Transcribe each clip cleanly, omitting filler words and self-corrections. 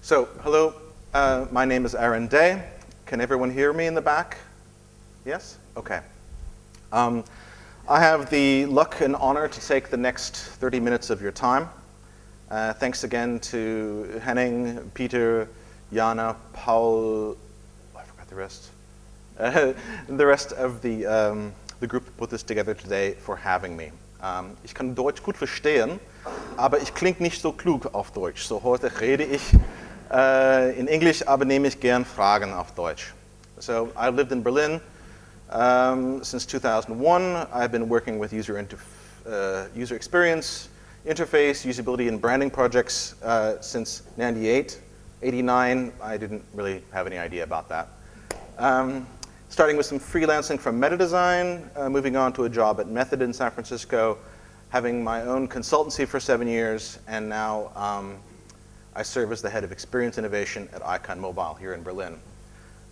So, hello, my name is Aaron Day. Can everyone hear me in the back? Yes? Okay. I have the luck and honor to take the next 30 minutes of your time. Thanks again to Henning, Peter, Jana, Paul, I forgot the rest. The rest of the group that put this together today for having me. Ich kann Deutsch gut verstehen, aber ich klinge nicht so klug auf Deutsch. So heute rede ich in English, aber nehme ich gern Fragen auf Deutsch. So I've lived in Berlin since 2001. I've been working with user experience, interface, usability, and branding projects since 98. 89, I didn't really have any idea about that. Starting with some freelancing from meta design, moving on to a job at Method in San Francisco, having my own consultancy for 7 years, and now I serve as the head of experience innovation at Icon Mobile here in Berlin.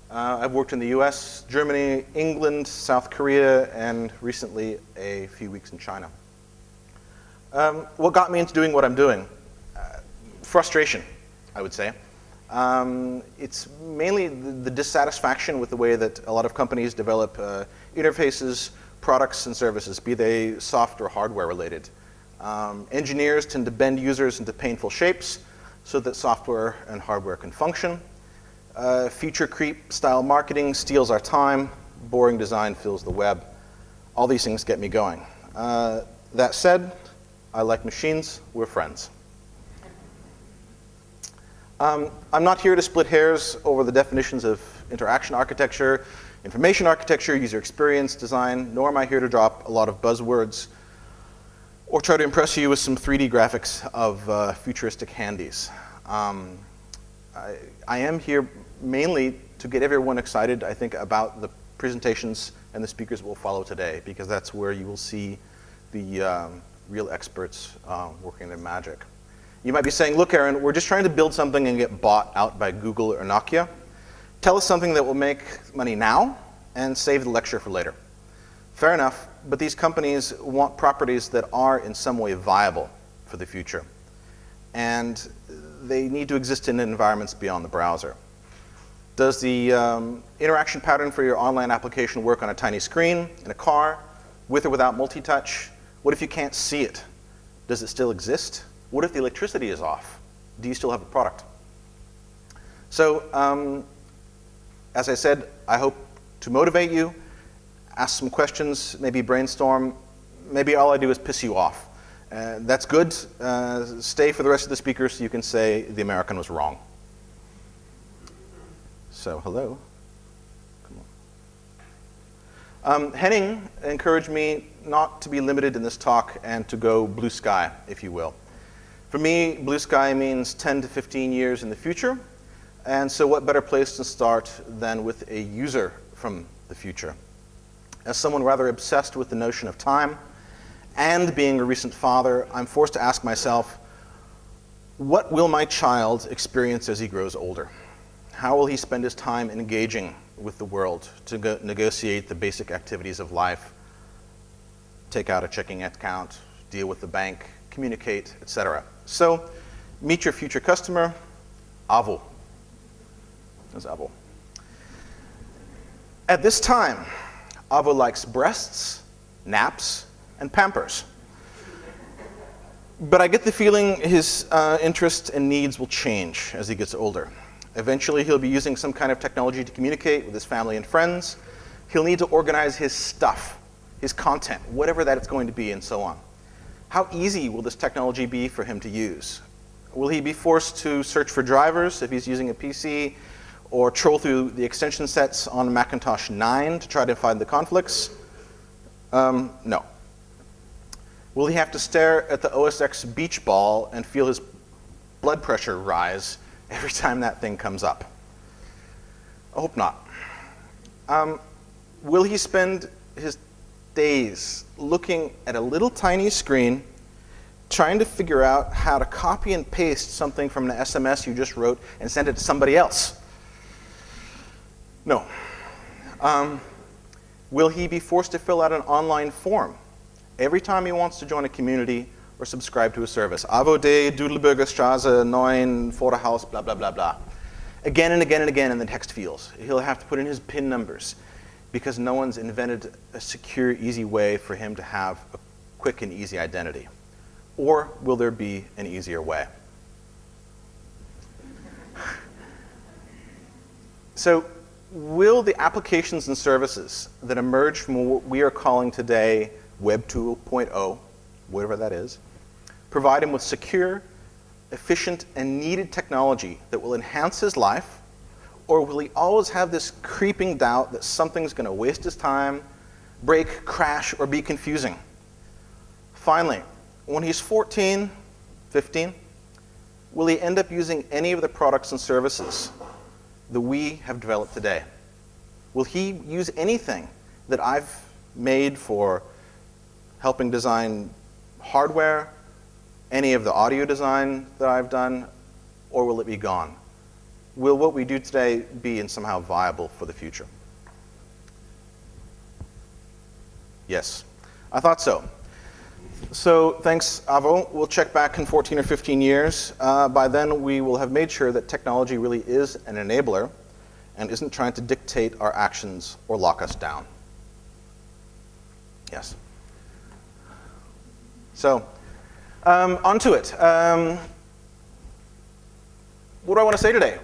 I've worked in the US, Germany, England, South Korea, and recently a few weeks in China. What got me into doing what I'm doing? Frustration, I would say. It's mainly the dissatisfaction with the way that a lot of companies develop interfaces, products, and services, be they soft or hardware related. Engineers tend to bend users into painful shapes so that software and hardware can function. Feature creep style marketing steals our time. Boring design fills the web. All these things get me going. That said, I like machines. We're friends. I'm not here to split hairs over the definitions of interaction architecture, information architecture, user experience design, nor am I here to drop a lot of buzzwords or try to impress you with some 3D graphics of futuristic handies. I am here mainly to get everyone excited, I think, about the presentations and the speakers will follow today, because that's where you will see the real experts working their magic. You might be saying, look, Aaron, we're just trying to build something and get bought out by Google or Nokia. Tell us something that will make money now and save the lecture for later. Fair enough, but these companies want properties that are in some way viable for the future. And they need to exist in environments beyond the browser. Does the interaction pattern for your online application work on a tiny screen, in a car, with or without multi-touch? What if you can't see it? Does it still exist? What if the electricity is off? Do you still have a product? So, as I said, I hope to motivate you, ask some questions, maybe brainstorm. Maybe all I do is piss you off. That's good. Stay for the rest of the speakers so you can say the American was wrong. So, hello. Come on. Henning encouraged me not to be limited in this talk and to go blue sky, if you will. For me, blue sky means 10 to 15 years in the future. And so what better place to start than with a user from the future? As someone rather obsessed with the notion of time and being a recent father, I'm forced to ask myself, what will my child experience as he grows older? How will he spend his time engaging with the world to negotiate the basic activities of life, take out a checking account, deal with the bank, communicate, etc.? So, meet your future customer, Avo. There's Avo. At this time, Avo likes breasts, naps, and Pampers. But I get the feeling his interests and needs will change as he gets older. Eventually, he'll be using some kind of technology to communicate with his family and friends. He'll need to organize his stuff, his content, whatever that it's going to be, and so on. How easy will this technology be for him to use? Will he be forced to search for drivers if he's using a PC, or troll through the extension sets on Macintosh 9 to try to find the conflicts? No. Will he have to stare at the OS X beach ball and feel his blood pressure rise every time that thing comes up? I hope not. Will he spend his days looking at a little tiny screen, trying to figure out how to copy and paste something from an SMS you just wrote and send it to somebody else? No. Will he be forced to fill out an online form every time he wants to join a community or subscribe to a service. Avo de Dudelbergerstraße 9 Vorderhaus, blah, blah, blah, blah. Again and again and again in the text fields. He'll have to put in his PIN numbers because no one's invented a secure, easy way for him to have a quick and easy identity. Or will there be an easier way? So will the applications and services that emerge from what we are calling today Web 2.0, whatever that is, provide him with secure, efficient, and needed technology that will enhance his life, or will he always have this creeping doubt that something's going to waste his time, break, crash, or be confusing? Finally, when he's 14, 15, will he end up using any of the products and services that we have developed today? Will he use anything that I've made for helping design hardware, any of the audio design that I've done, or will it be gone? Will what we do today be somehow viable for the future? Yes, I thought so. So thanks, Avo. We'll check back in 14 or 15 years. By then, we will have made sure that technology really is an enabler and isn't trying to dictate our actions or lock us down. Yes. So, onto it. What do I want to say today?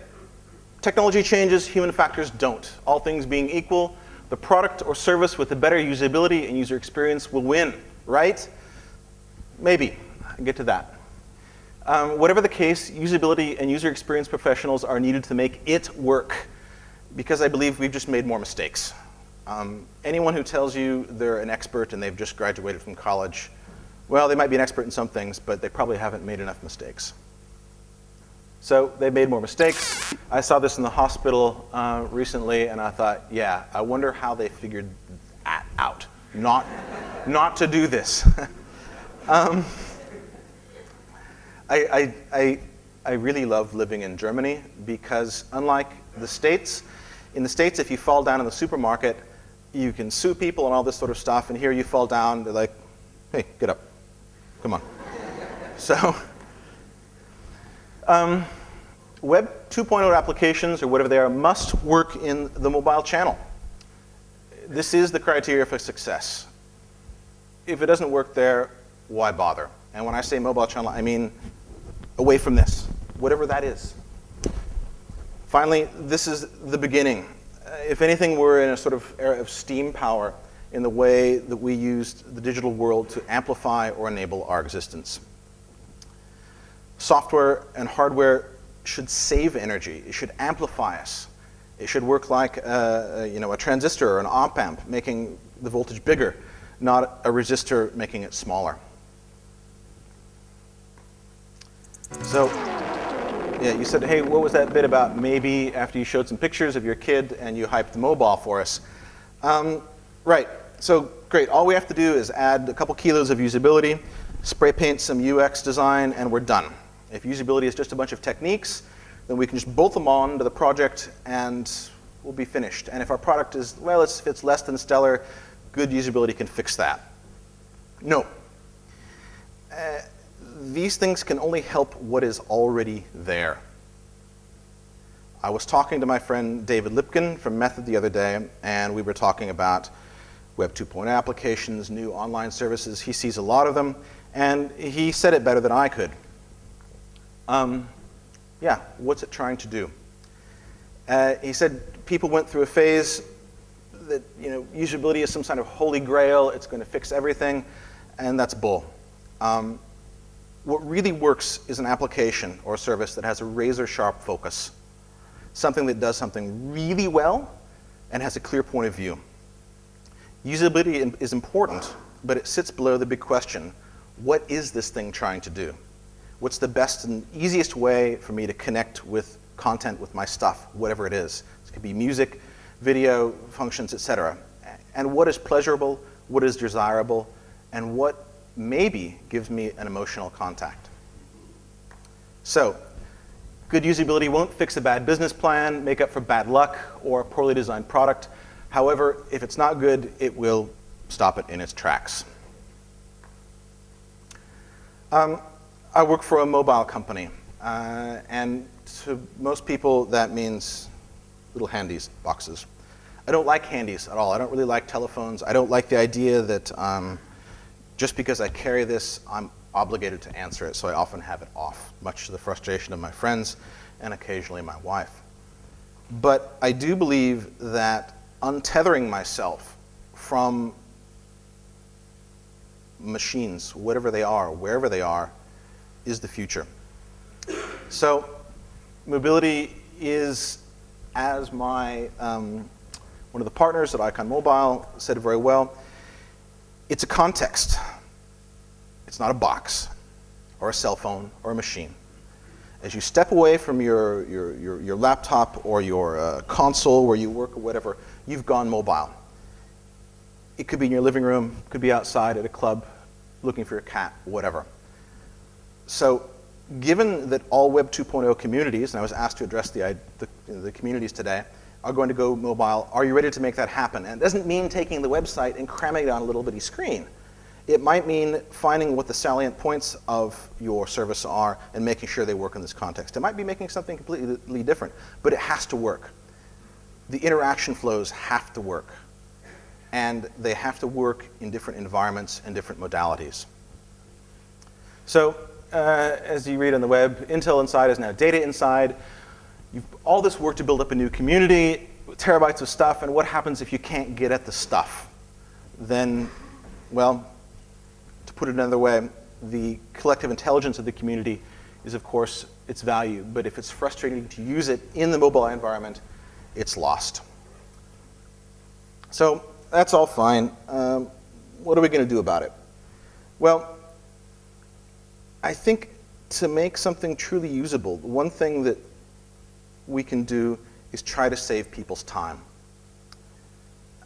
Technology changes, human factors don't. All things being equal, the product or service with the better usability and user experience will win, right? Maybe. I'll get to that. Whatever the case, usability and user experience professionals are needed to make it work, because I believe we've just made more mistakes. Anyone who tells you they're an expert and they've just graduated from college, well, they might be an expert in some things, but they probably haven't made enough mistakes. So they made more mistakes. I saw this in the hospital recently, and I thought, yeah, I wonder how they figured that out, not to do this. I really love living in Germany because, unlike the States, in the States, if you fall down in the supermarket, you can sue people and all this sort of stuff, and here you fall down, they're like, hey, get up, come on. So, Web 2.0 applications, or whatever they are, must work in the mobile channel. This is the criteria for success. If it doesn't work there, why bother? And when I say mobile channel, I mean away from this, whatever that is. Finally, this is the beginning. If anything, we're in a sort of era of steam power in the way that we used the digital world to amplify or enable our existence. Software and hardware should save energy. It should amplify us. It should work like a transistor or an op amp, making the voltage bigger, not a resistor making it smaller. So, yeah, you said, hey, what was that bit about maybe after you showed some pictures of your kid and you hyped the mobile for us? Right, so great. All we have to do is add a couple kilos of usability, spray paint some UX design, and we're done. If usability is just a bunch of techniques, then we can just bolt them on to the project and we'll be finished. And if our product is, well, if it's less than stellar, good usability can fix that. No. These things can only help what is already there. I was talking to my friend David Lipkin from Method the other day, and we were talking about Web 2.0 applications, new online services. He sees a lot of them, and he said it better than I could. Yeah, what's it trying to do? He said people went through a phase that usability is some kind of holy grail, it's going to fix everything, and that's bull. What really works is an application or a service that has a razor-sharp focus, something that does something really well and has a clear point of view. Usability is important, but it sits below the big question, what is this thing trying to do? What's the best and easiest way for me to connect with content, with my stuff, whatever it is? It could be music, video, functions, etc. And what is pleasurable, what is desirable, and what maybe gives me an emotional contact. So, good usability won't fix a bad business plan, make up for bad luck, or a poorly designed product. However, if it's not good, it will stop it in its tracks. I work for a mobile company, and to most people that means little handies, boxes. I don't like handies at all. I don't really like telephones. I don't like the idea that just because I carry this, I'm obligated to answer it, so I often have it off, much to the frustration of my friends and occasionally my wife. But I do believe that untethering myself from machines, whatever they are, wherever they are, is the future. So mobility is, as my one of the partners at Icon Mobile said it very well, it's a context. It's not a box or a cell phone or a machine. As you step away from your laptop or your console where you work or whatever, you've gone mobile. It could be in your living room, it could be outside at a club, looking for your cat, whatever. So given that all Web 2.0 communities, and I was asked to address the communities today, are going to go mobile, are you ready to make that happen? And it doesn't mean taking the website and cramming it on a little bitty screen. It might mean finding what the salient points of your service are and making sure they work in this context. It might be making something completely different, but it has to work. The interaction flows have to work. And they have to work in different environments and different modalities. So as you read on the web, Intel Inside is now Data Inside. All this work to build up a new community, terabytes of stuff, and what happens if you can't get at the stuff? Then, well, to put it another way, the collective intelligence of the community is, of course, its value. But if it's frustrating to use it in the mobile environment, it's lost. So that's all fine. What are we going to do about it? Well, I think to make something truly usable, the one thing that we can do is try to save people's time.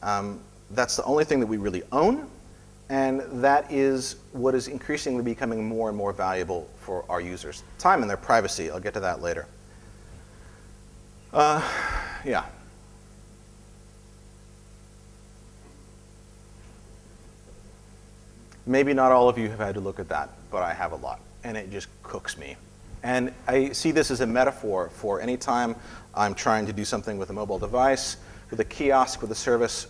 That's the only thing that we really own, and that is what is increasingly becoming more and more valuable for our users. Time and their privacy. I'll get to that later. Yeah. Maybe not all of you have had to look at that, but I have a lot, and it just cooks me. And I see this as a metaphor for any time I'm trying to do something with a mobile device, with a kiosk, with a service,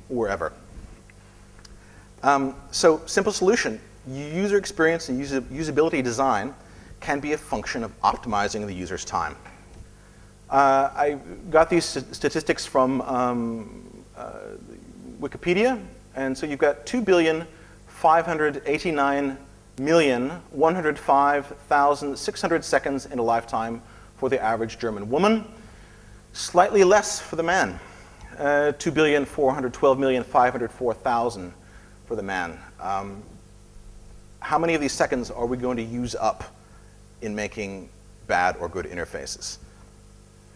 wherever. So simple solution. User experience and usability design can be a function of optimizing the user's time. I got these statistics from Wikipedia. And so you've got 2,589,105,600 seconds in a lifetime for the average German woman. Slightly less for the man. 2,412,504,000 for the man. How many of these seconds are we going to use up in making bad or good interfaces?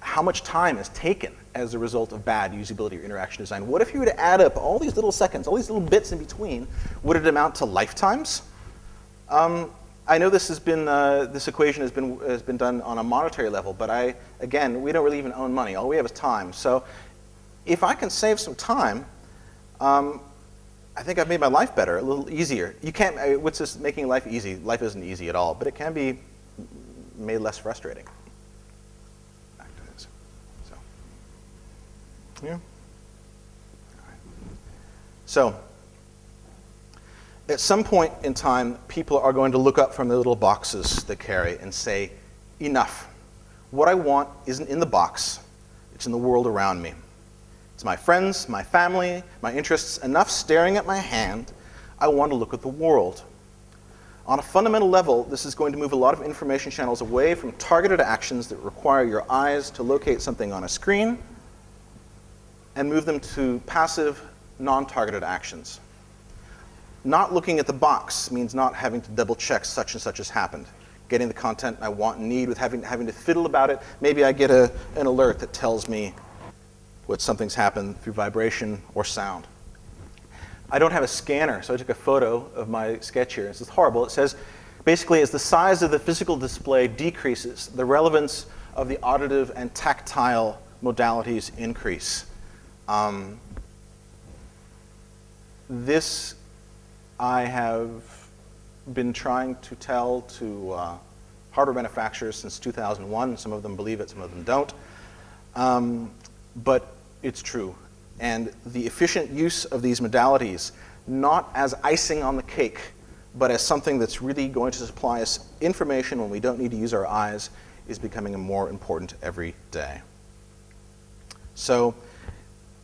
How much time is taken as a result of bad usability or interaction design? What if you were to add up all these little seconds, all these little bits in between? Would it amount to lifetimes? I know this equation has been done on a monetary level, but again, we don't really even own money. All we have is time. So if I can save some time, I think I've made my life better, a little easier. You can't, what's this making life easy? Life isn't easy at all, but it can be made less frustrating. Back to this. So, yeah. All right. So, at some point in time, people are going to look up from the little boxes they carry and say, enough. What I want isn't in the box, it's in the world around me. It's my friends, my family, my interests, enough staring at my hand, I want to look at the world. On a fundamental level, this is going to move a lot of information channels away from targeted actions that require your eyes to locate something on a screen and move them to passive, non-targeted actions. Not looking at the box means not having to double check such and such has happened. Getting the content I want and need with having to fiddle about it. Maybe I get an alert that tells me what something's happened through vibration or sound. I don't have a scanner, so I took a photo of my sketch here. This is horrible. It says, basically, as the size of the physical display decreases, the relevance of the auditive and tactile modalities increase. This I have been trying to tell to hardware manufacturers since 2001. Some of them believe it, some of them don't. But it's true. And the efficient use of these modalities, not as icing on the cake, but as something that's really going to supply us information when we don't need to use our eyes, is becoming more important every day. So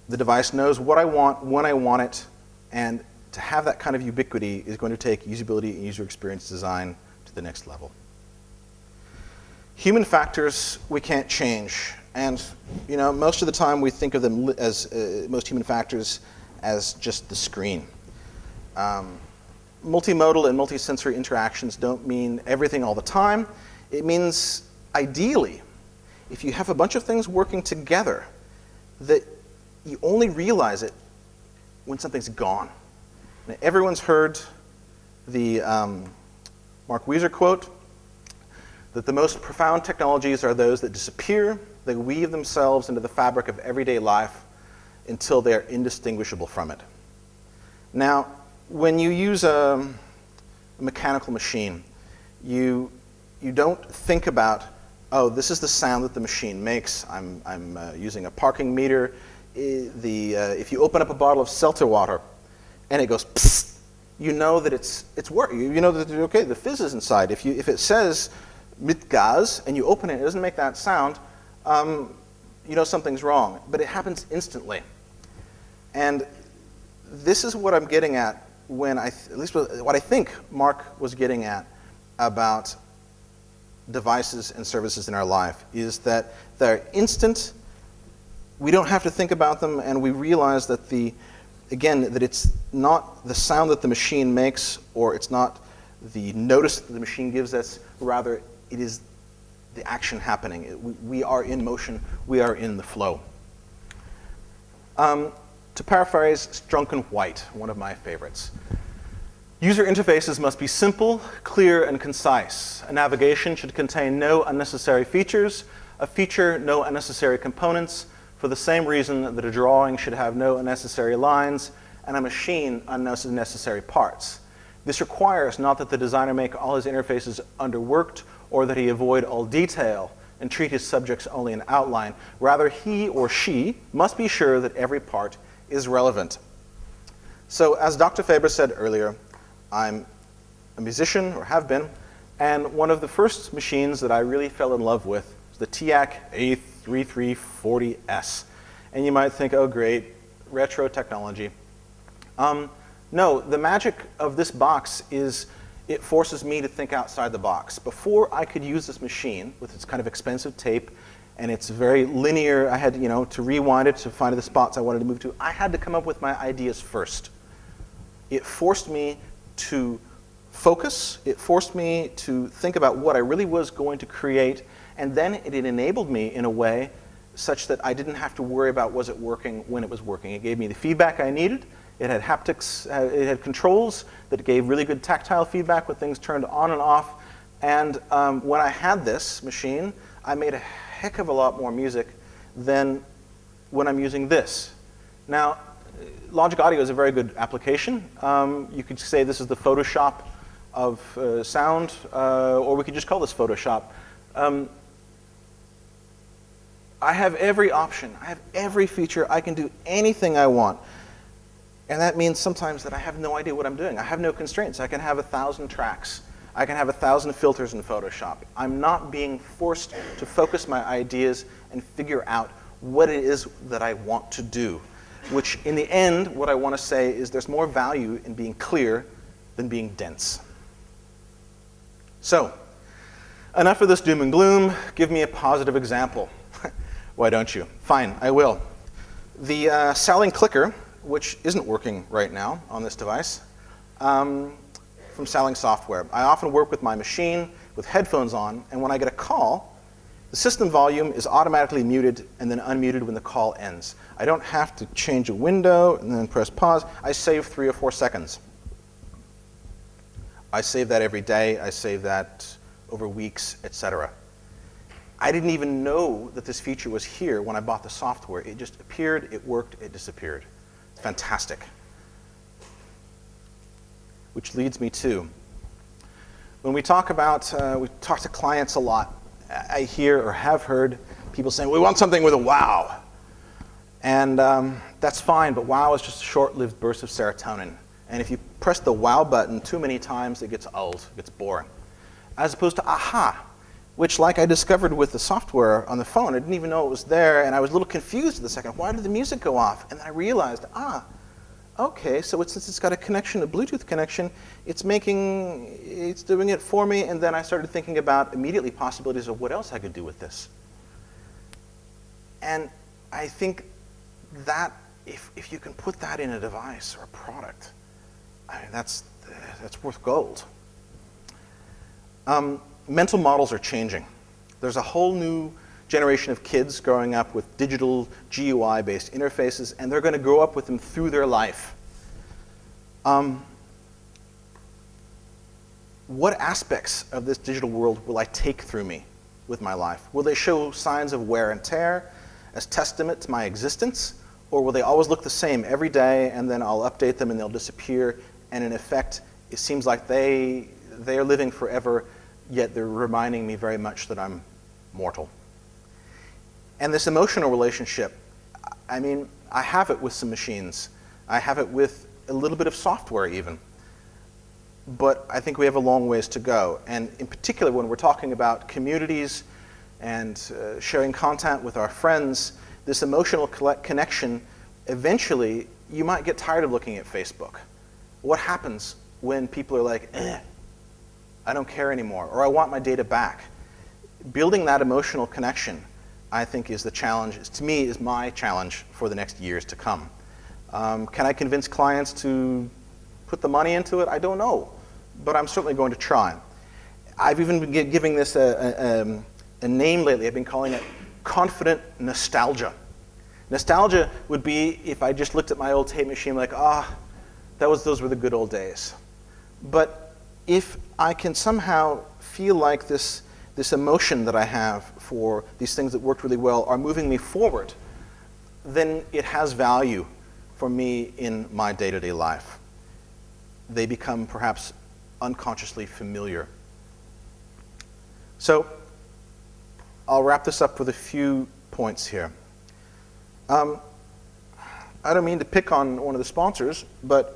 the device knows what I want, when I want it, and to have that kind of ubiquity is going to take usability and user experience design to the next level. Human factors we can't change. And most of the time we think of them as most human factors as just the screen. Multimodal and multisensory interactions don't mean everything all the time. It means, ideally, if you have a bunch of things working together, that you only realize it when something's gone. Now, everyone's heard the Mark Weiser quote, that the most profound technologies are those that disappear. They weave themselves into the fabric of everyday life until they are indistinguishable from it. Now, when you use a mechanical machine, you don't think about, oh, this is the sound that the machine makes. I'm using a parking meter. If you open up a bottle of seltzer water and it goes psst, you know that it's working. You know that, okay, the fizz is inside. If it says mit Gas and you open it, it doesn't make that sound, you know something's wrong. But it happens instantly. And this is what I'm getting at when at least what I think Mark was getting at about devices and services in our life, is that they're instant. We don't have to think about them, and we realize that that it's not the sound that the machine makes, or it's not the notice that the machine gives us. Rather, it is the action happening. We are in motion. We are in the flow. To paraphrase Strunk and White, one of my favorites, user interfaces must be simple, clear, and concise. A navigation should contain no unnecessary features, a feature no unnecessary components, for the same reason that a drawing should have no unnecessary lines, and a machine unnecessary parts. This requires not that the designer make all his interfaces underworked, or that he avoid all detail and treat his subjects only in outline. Rather, he or she must be sure that every part is relevant. So, as Dr. Faber said earlier, I'm a musician, or have been, and one of the first machines that I really fell in love with was the TIAC A3340S. And you might think, oh great, retro technology. No, the magic of this box is it forces me to think outside the box. Before I could use this machine with its kind of expensive tape, and it's very linear, I had to rewind it to find the spots I wanted to move to. I had to come up with my ideas first. It forced me to focus. It forced me to think about what I really was going to create, and then it enabled me in a way such that I didn't have to worry about was it working when it was working. It gave me the feedback I needed. It had haptics, it had controls that gave really good tactile feedback with things turned on and off. And when I had this machine, I made a heck of a lot more music than when I'm using this. Now, Logic Audio is a very good application. You could say this is the Photoshop of sound, or we could just call this Photoshop. I have every option. I have every feature. I can do anything I want. And that means sometimes that I have no idea what I'm doing. I have no constraints. I can have 1,000 tracks. I can have 1,000 filters in Photoshop. I'm not being forced to focus my ideas and figure out what it is that I want to do, which in the end, what I want to say is there's more value in being clear than being dense. So, enough of this doom and gloom. Give me a positive example. Why don't you? Fine, I will. The Saling clicker, which isn't working right now on this device, from Saling Software. I often work with my machine with headphones on, and when I get a call, the system volume is automatically muted and then unmuted when the call ends. I don't have to change a window and then press pause. I save 3 or 4 seconds. I save that every day. I save that over weeks, etc. I didn't even know that this feature was here when I bought the software. It just appeared, it worked, it disappeared. Fantastic. Which leads me to When we talk to clients a lot, I hear or have heard people saying, we want something with a wow. And that's fine, but wow is just a short-lived burst of serotonin. And if you press the wow button too many times, it gets old, it gets boring. As opposed to aha, which, like I discovered with the software on the phone, I didn't even know it was there, and I was a little confused at the second. Why did the music go off? And then I realized, okay, so since it's got a connection, a Bluetooth connection, it's doing it for me, and then I started thinking about immediately possibilities of what else I could do with this. And I think that if you can put that in a device or a product, I mean, that's worth gold. Mental models are changing. There's a whole new generation of kids growing up with digital GUI-based interfaces, and they're going to grow up with them through their life. What aspects of this digital world will I take through me with my life? Will they show signs of wear and tear as testament to my existence, or will they always look the same every day, and then I'll update them and they'll disappear, and in effect, it seems like they are living forever, yet they're reminding me very much that I'm mortal. And this emotional relationship, I mean, I have it with some machines. I have it with a little bit of software even. But I think we have a long ways to go. And in particular, when we're talking about communities and sharing content with our friends, this emotional connection, eventually, you might get tired of looking at Facebook. What happens when people are like, I don't care anymore, or I want my data back? Building that emotional connection, I think, is the challenge. To me, is my challenge for the next years to come. Can I convince clients to put the money into it? I don't know, but I'm certainly going to try. I've even been giving this a name lately. I've been calling it confident nostalgia. Nostalgia would be if I just looked at my old tape machine like, those were the good old days. But if I can somehow feel like this emotion that I have for these things that worked really well are moving me forward, then it has value for me in my day-to-day life. They become perhaps unconsciously familiar. So I'll wrap this up with a few points here. I don't mean to pick on one of the sponsors, but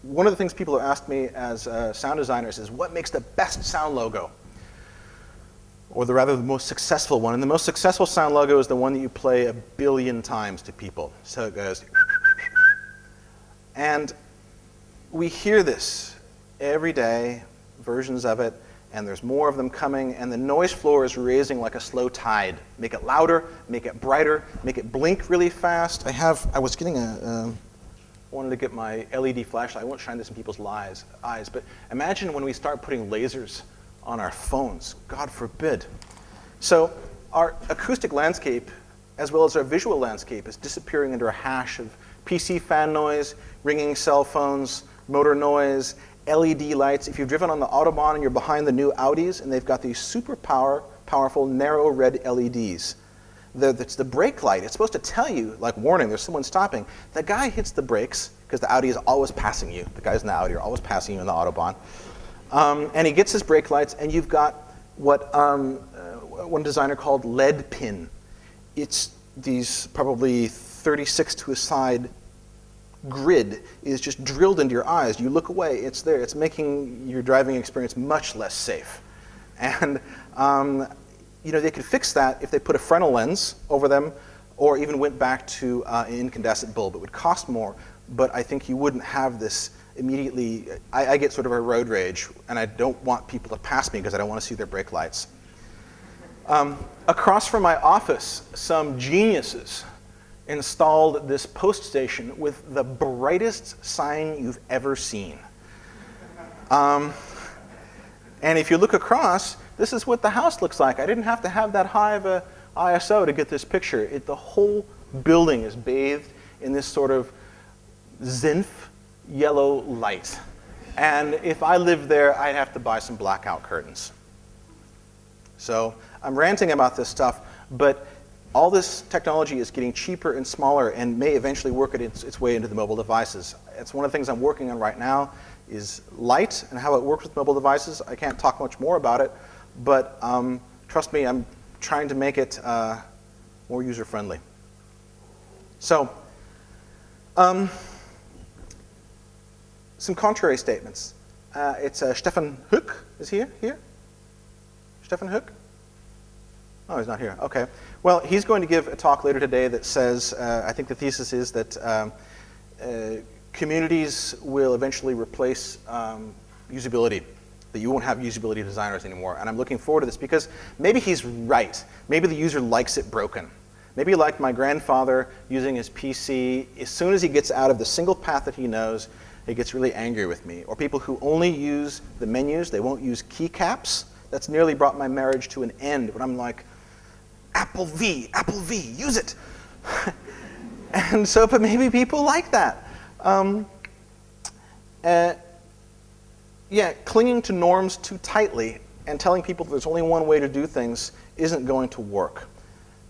one of the things people have asked me as sound designers is, what makes the best sound logo? Or the most successful one. And the most successful sound logo is the one that you play 1 billion times to people. So it goes. And we hear this every day, versions of it, and there's more of them coming, and the noise floor is raising like a slow tide. Make it louder, make it brighter, make it blink really fast. I was getting wanted to get my LED flashlight. I won't shine this in people's eyes, but imagine when we start putting lasers on our phones, God forbid. So our acoustic landscape, as well as our visual landscape, is disappearing under a hash of PC fan noise, ringing cell phones, motor noise, LED lights. If you've driven on the Autobahn and you're behind the new Audis, and they've got these super powerful, narrow red LEDs. That's the brake light. It's supposed to tell you, like, warning, there's someone stopping. The guy hits the brakes, because the Audi is always passing you. The guys in the Audi are always passing you in the Autobahn. And he gets his brake lights, and you've got what one designer called lead pin. It's these probably 36 to a side grid is just drilled into your eyes. You look away, it's there. It's making your driving experience much less safe. And they could fix that if they put a frontal lens over them, or even went back to an incandescent bulb. It would cost more, but I think you wouldn't have this immediately. I get sort of a road rage, and I don't want people to pass me because I don't want to see their brake lights. Across from my office, some geniuses installed this post station with the brightest sign you've ever seen. And if you look across, this is what the house looks like. I didn't have to have that high of a ISO to get this picture. The whole building is bathed in this sort of zinf yellow light. And if I lived there, I'd have to buy some blackout curtains. So I'm ranting about this stuff, but all this technology is getting cheaper and smaller and may eventually work its way into the mobile devices. It's one of the things I'm working on right now, is light and how it works with mobile devices. I can't talk much more about it, but trust me, I'm trying to make it more user-friendly. So, some contrary statements. It's Stefan Hoek is here. Stefan Hoek? Oh, he's not here. Okay. Well, he's going to give a talk later today that says, I think the thesis is that communities will eventually replace usability, that you won't have usability designers anymore. And I'm looking forward to this because maybe he's right. Maybe the user likes it broken. Maybe like my grandfather using his PC, as soon as he gets out of the single path that he knows, he gets really angry with me. Or people who only use the menus, they won't use keycaps. That's nearly brought my marriage to an end when I'm like, Apple V, use it. And so, but maybe people like that. Yeah, clinging to norms too tightly and telling people there's only one way to do things isn't going to work.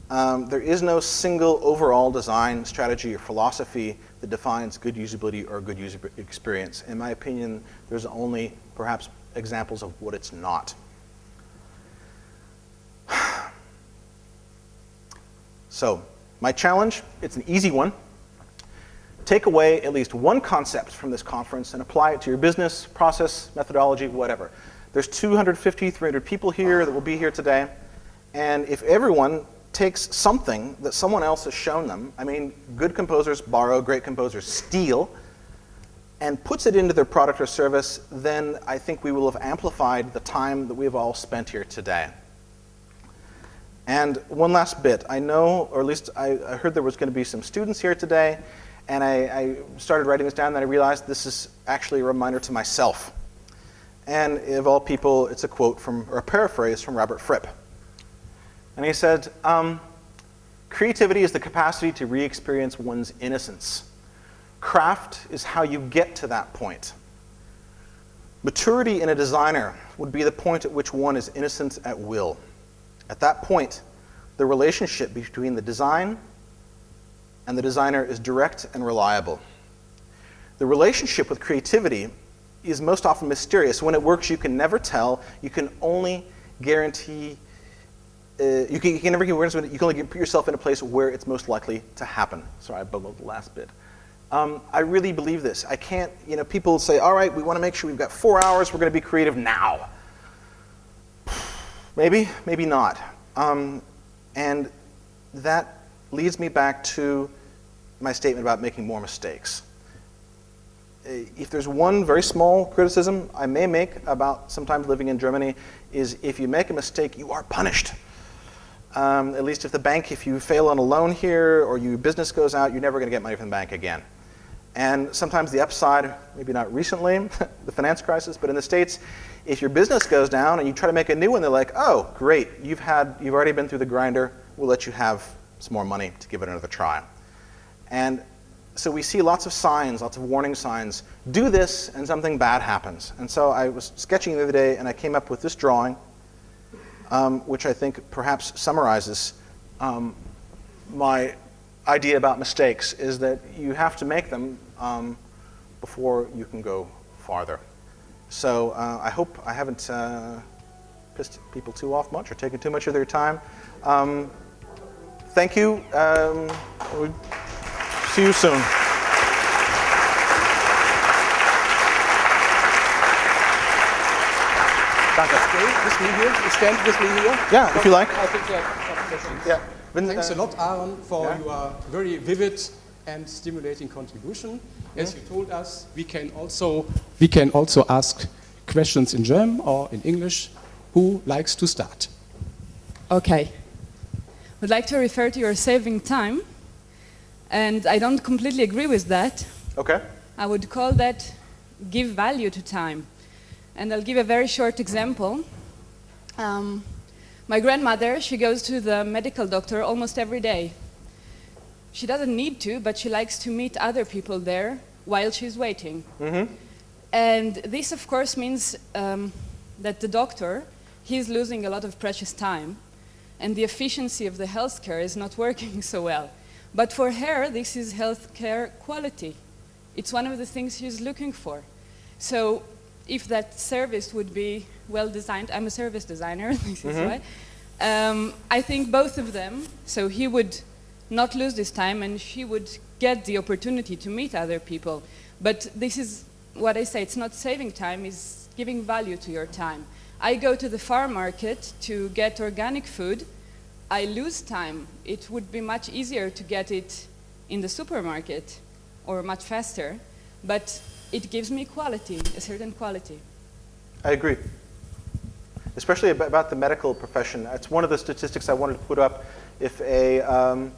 There is no single overall design strategy or philosophy that defines good usability or good user experience. In my opinion, there's only perhaps examples of what it's not. So, my challenge, it's an easy one. Take away at least one concept from this conference and apply it to your business, process, methodology, whatever. There's 250, 300 people here that will be here today. And if everyone takes something that someone else has shown them, I mean, good composers borrow, great composers steal, and puts it into their product or service, then I think we will have amplified the time that we've all spent here today. And one last bit. I know, or at least I heard there was going to be some students here today, and I started writing this down, and I realized this is actually a reminder to myself. And of all people, it's a quote from, or a paraphrase from Robert Fripp. And he said, creativity is the capacity to re-experience one's innocence. Craft is how you get to that point. Maturity in a designer would be the point at which one is innocent at will. At that point, the relationship between the design and the designer is direct and reliable. The relationship with creativity is most often mysterious. When it works, you can never tell. You can only guarantee, you can never guarantee, you can only put yourself in a place where it's most likely to happen. Sorry, I bubbled the last bit. I really believe this. I can't, people say, all right, we want to make sure we've got 4 hours, we're going to be creative now. Maybe, maybe not. And that leads me back to my statement about making more mistakes. If there's one very small criticism I may make about sometimes living in Germany is if you make a mistake, you are punished. At least if you fail on a loan here or your business goes out, you're never going to get money from the bank again. And sometimes the upside, maybe not recently, the finance crisis, but in the States, if your business goes down and you try to make a new one, they're like, oh, great, you've already been through the grinder, we'll let you have some more money to give it another try. And so we see lots of signs, lots of warning signs. Do this and something bad happens. And so I was sketching the other day and I came up with this drawing, which I think perhaps summarizes my idea about mistakes, is that you have to make them before you can go farther. So I hope I haven't pissed people too off much or taken too much of their time. Thank you. We'll see you soon. With me here? Stand with me here? Yeah, if you like. I think some questions. Yeah. Thanks a lot, Aaron, for your very vivid and stimulating contribution. As you told us, we can also ask questions in German or in English. Who likes to start? Okay. I'd like to refer to your saving time, and I don't completely agree with that. Okay. I would call that give value to time. And I'll give a very short example. My grandmother, she goes to the medical doctor almost every day. She doesn't need to, but she likes to meet other people there while she's waiting. Mm-hmm. And this, of course, means that the doctor, he's losing a lot of precious time, and the efficiency of the healthcare is not working so well. But for her, this is healthcare quality. It's one of the things she's looking for. So if that service would be well designed, I'm a service designer, this is why, I think both of them, so he would not lose this time and she would get the opportunity to meet other people. But this is what I say, it's not saving time, it's giving value to your time. I go to the farm market to get organic food, I lose time. It would be much easier to get it in the supermarket or much faster, but it gives me quality, a certain quality. I agree. Especially about the medical profession. It's one of the statistics I wanted to put up. If I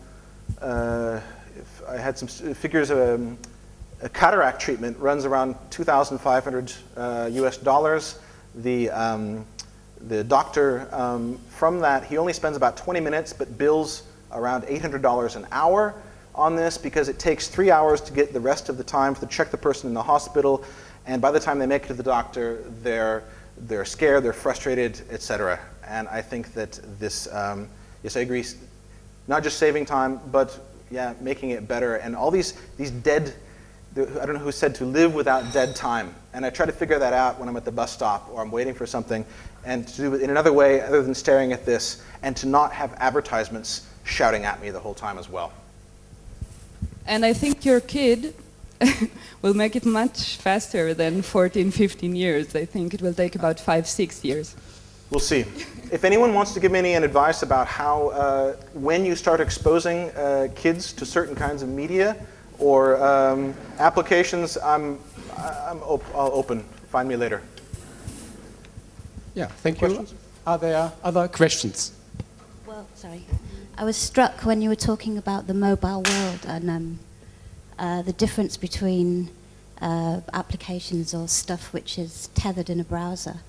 had some figures, a cataract treatment runs around $2,500 US dollars. The doctor, from that, he only spends about 20 minutes, but bills around $800 an hour on this because it takes 3 hours to get the rest of the time to check the person in the hospital, and by the time they make it to the doctor, they're scared, they're frustrated, etc. And I think that this, yes, I agree, not just saving time, but yeah, making it better. And all these dead, I don't know who said to live without dead time. And I try to figure that out when I'm at the bus stop or I'm waiting for something, and to do it in another way other than staring at this, and to not have advertisements shouting at me the whole time as well. And I think your kid will make it much faster than 14, 15 years. I think it will take about 5, 6 years. We'll see. If anyone wants to give me any advice about how, when you start exposing kids to certain kinds of media or applications, I'll open. Find me later. Yeah, thank Questions? you. Are there other questions? Well, sorry. I was struck when you were talking about the mobile world and the difference between applications or stuff which is tethered in a browser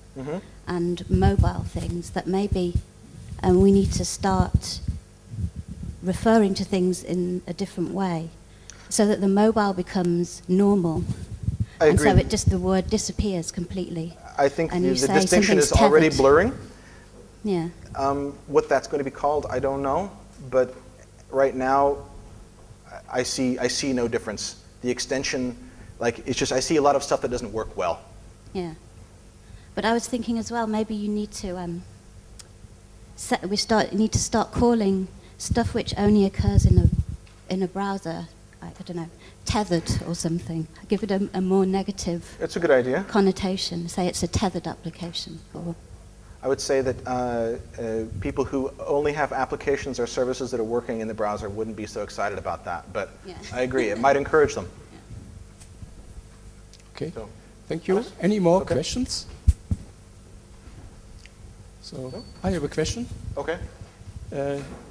and mobile things that maybe we need to start referring to things in a different way so that the mobile becomes normal. I agree. And so the word disappears completely. I think And the you say distinction is something's already tethered. blurring. Yeah. What that's going to be called, I don't know. But right now, I see no difference. The extension, it's just I see a lot of stuff that doesn't work well. Yeah. But I was thinking as well, maybe you need to need to start calling stuff which only occurs in a browser, I don't know, tethered or something. Give it a more negative It's a good idea. connotation. Say it's a tethered application. Or I would say that people who only have applications or services that are working in the browser wouldn't be so excited about that. But Yeah. I agree, it might encourage them. Okay, So, thank you. Alice? Any more Okay. questions? So, I have a question. okay.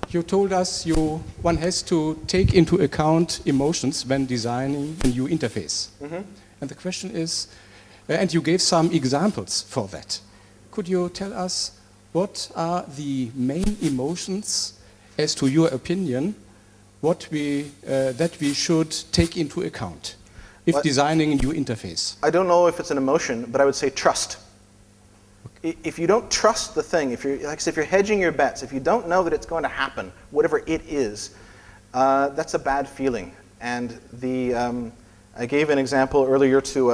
You told us one has to take into account emotions when designing a new interface. And the question is, and you gave some examples for that. Could you tell us what are the main emotions, as to your opinion, that we should take into account if designing a new interface? I don't know if it's an emotion, but I would say trust. If you don't trust the thing, if you're hedging your bets, if you don't know that it's going to happen, whatever it is, that's a bad feeling. And I gave an example earlier to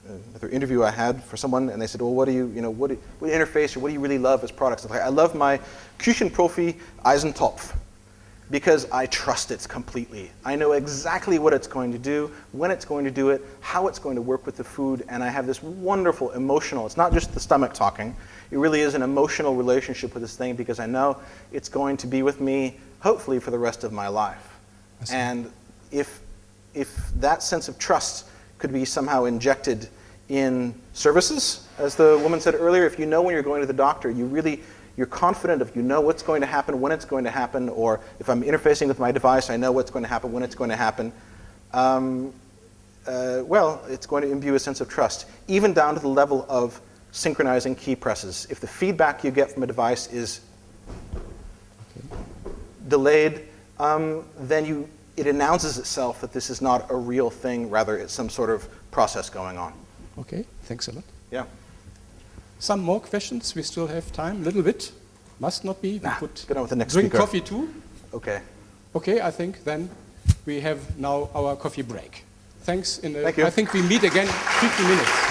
another interview I had for someone, and they said, "Well, what interface or what do you really love as products?" I love my Küchenprofi Eisentopf because I trust it completely. I know exactly what it's going to do, when it's going to do it, how it's going to work with the food, and I have this wonderful emotional, it's not just the stomach talking, it really is an emotional relationship with this thing because I know it's going to be with me, hopefully, for the rest of my life. And if that sense of trust could be somehow injected in services, as the woman said earlier, if you know when you're going to the doctor, you're confident if you know what's going to happen, when it's going to happen, or if I'm interfacing with my device, I know what's going to happen, when it's going to happen. Well, it's going to imbue a sense of trust, even down to the level of synchronizing key presses. If the feedback you get from a device is delayed, then it announces itself that this is not a real thing, rather it's some sort of process going on. Okay, thanks a lot. Yeah. Some more questions? We still have time, a little bit. Must not be. We could get on with the next drink speaker. coffee too. Okay. Okay, I think then we have now our coffee break. Thanks. Thank you. I think we meet again in 50 minutes.